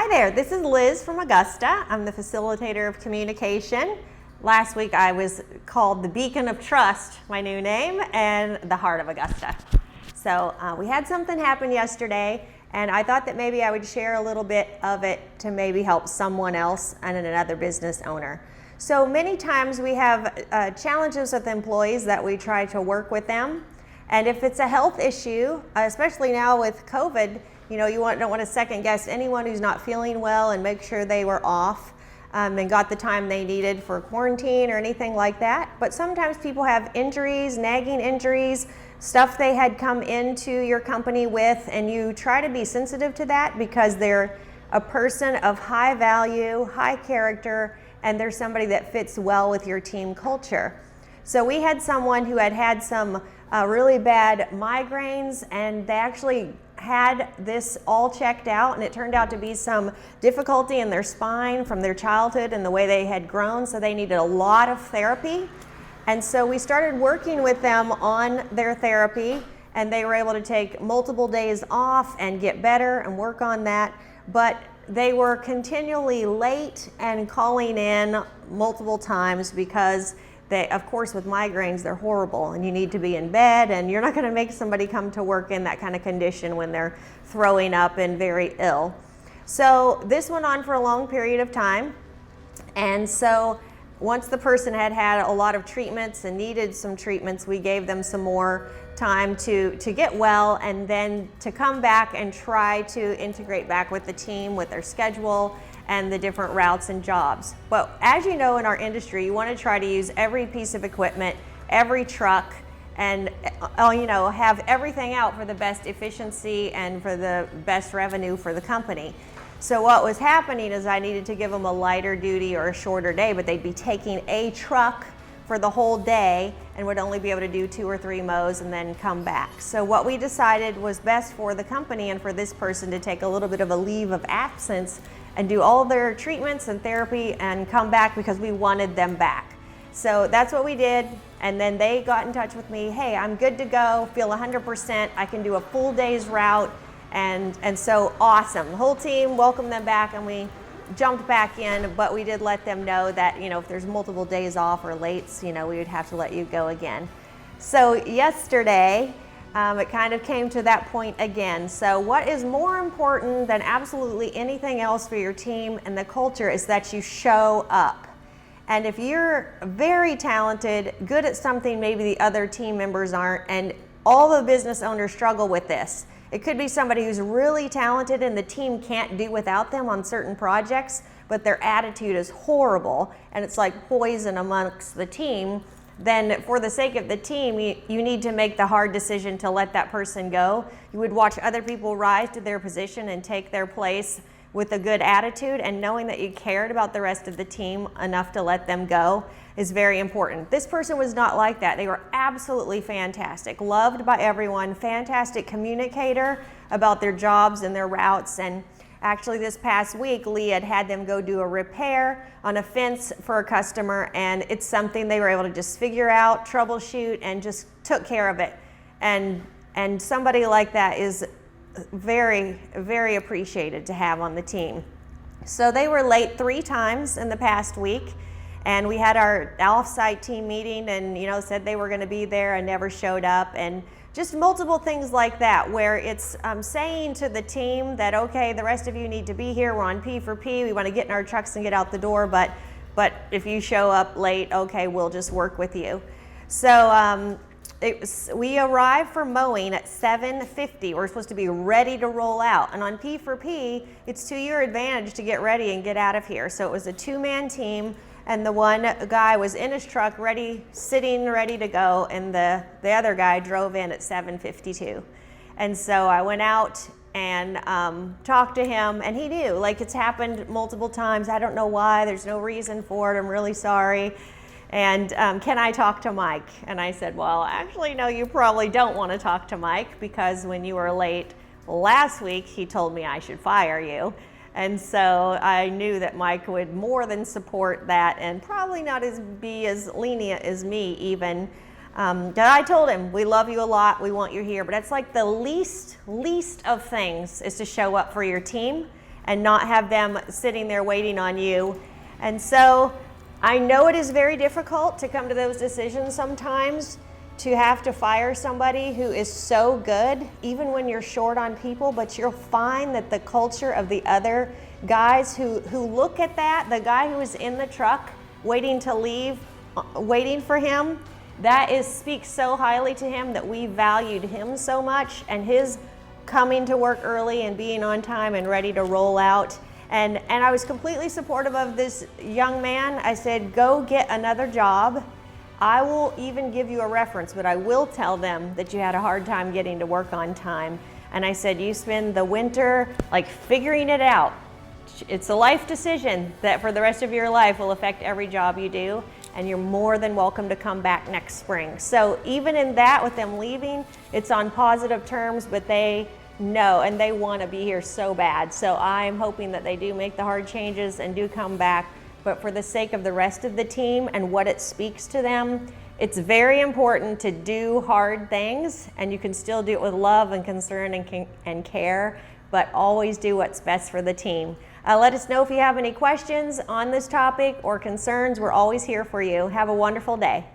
Hi there, this is Liz from Augusta. I'm the facilitator of communication. Last week I was called the Beacon of Trust, my new name, and the Heart of Augusta. So we had something happen yesterday, and I thought that maybe I would share a little bit of it to maybe help someone else and another business owner. So many times we have challenges with employees that we try to work with them. And if it's a health issue, especially now with COVID, you don't want to second guess anyone who's not feeling well and make sure they were off and got the time they needed for quarantine or anything like that. But sometimes people have injuries, nagging injuries, stuff they had come into your company with, and you try to be sensitive to that because they're a person of high value, high character, and they're somebody that fits well with your team culture. So we had someone who had some really bad migraines, and they actually had this all checked out, and it turned out to be some difficulty in their spine from their childhood and the way they had grown, so they needed a lot of therapy. And so we started working with them on their therapy, and they were able to take multiple days off and get better and work on that. But they were continually late and calling in multiple times because they, of course, with migraines, they're horrible, and you need to be in bed, and you're not going to make somebody come to work in that kind of condition when they're throwing up and very ill. So this went on for a long period of time, and so once the person had had a lot of treatments and needed some treatments, we gave them some more time to get well, and then to come back and try to integrate back with the team, with their schedule and the different routes and jobs. But as you know, in our industry, you want to try to use every piece of equipment, every truck, and have everything out for the best efficiency and for the best revenue for the company. So what was happening is I needed to give them a lighter duty or a shorter day, but they'd be taking a truck for the whole day and would only be able to do 2 or 3 mows and then come back. So what we decided was best for the company and for this person to take a little bit of a leave of absence and do all their treatments and therapy and come back because we wanted them back. So that's what we did, and then they got in touch with me, hey, I'm good to go, feel 100%, I can do a full day's route, and so awesome. The whole team welcomed them back, and we jumped back in, but we did let them know that, if there's multiple days off or lates, we would have to let you go again. So yesterday, it kind of came to that point again. So what is more important than absolutely anything else for your team and the culture is that you show up. And if you're very talented, good at something maybe the other team members aren't, and all the business owners struggle with this. It could be somebody who's really talented and the team can't do without them on certain projects, but their attitude is horrible and it's like poison amongst the team. Then for the sake of the team, you need to make the hard decision to let that person go. You would watch other people rise to their position and take their place with a good attitude, and knowing that you cared about the rest of the team enough to let them go is very important. This person was not like that. They were absolutely fantastic, loved by everyone, fantastic communicator about their jobs and their routes. And actually this past week, Lee had them go do a repair on a fence for a customer, and it's something they were able to just figure out, troubleshoot, and just took care of it. And somebody like that is very, very appreciated to have on the team. So they were late 3 times in the past week, and we had our off-site team meeting and said they were going to be there and never showed up, and just multiple things like that where it's saying to the team that, okay, the rest of you need to be here, we're on P for P, we want to get in our trucks and get out the door, but if you show up late, okay, we'll just work with you. So we arrived for mowing at 7:50. We're supposed to be ready to roll out, and on P for P, it's to your advantage to get ready and get out of here. So it was a 2-man team, and the one guy was in his truck sitting ready to go, and the other guy drove in at 7:52. And so I went out and talked to him, and he knew, like, it's happened multiple times. I don't know why, there's no reason for it, I'm really sorry. And can I talk to Mike? And I said, well, actually, no, you probably don't want to talk to Mike, because when you were late last week, he told me I should fire you. And so I knew that Mike would more than support that, and probably not be as lenient as me even. I told him, we love you a lot, we want you here, but it's like the least of things is to show up for your team and not have them sitting there waiting on you. And so I know it is very difficult to come to those decisions sometimes, to have to fire somebody who is so good, even when you're short on people, but you'll find that the culture of the other guys who look at that, the guy who is in the truck waiting to leave, waiting for him, speaks so highly to him that we valued him so much, and his coming to work early and being on time and ready to roll out. And I was completely supportive of this young man. I said, go get another job. I will even give you a reference, but I will tell them that you had a hard time getting to work on time. And I said, you spend the winter like figuring it out. It's a life decision that for the rest of your life will affect every job you do, and you're more than welcome to come back next spring. So even in that, with them leaving, it's on positive terms, but they know and they want to be here so bad. So I'm hoping that they do make the hard changes and do come back. But for the sake of the rest of the team and what it speaks to them, it's very important to do hard things, and you can still do it with love and concern and care, but always do what's best for the team. Let us know if you have any questions on this topic or concerns. We're always here for you. Have a wonderful day.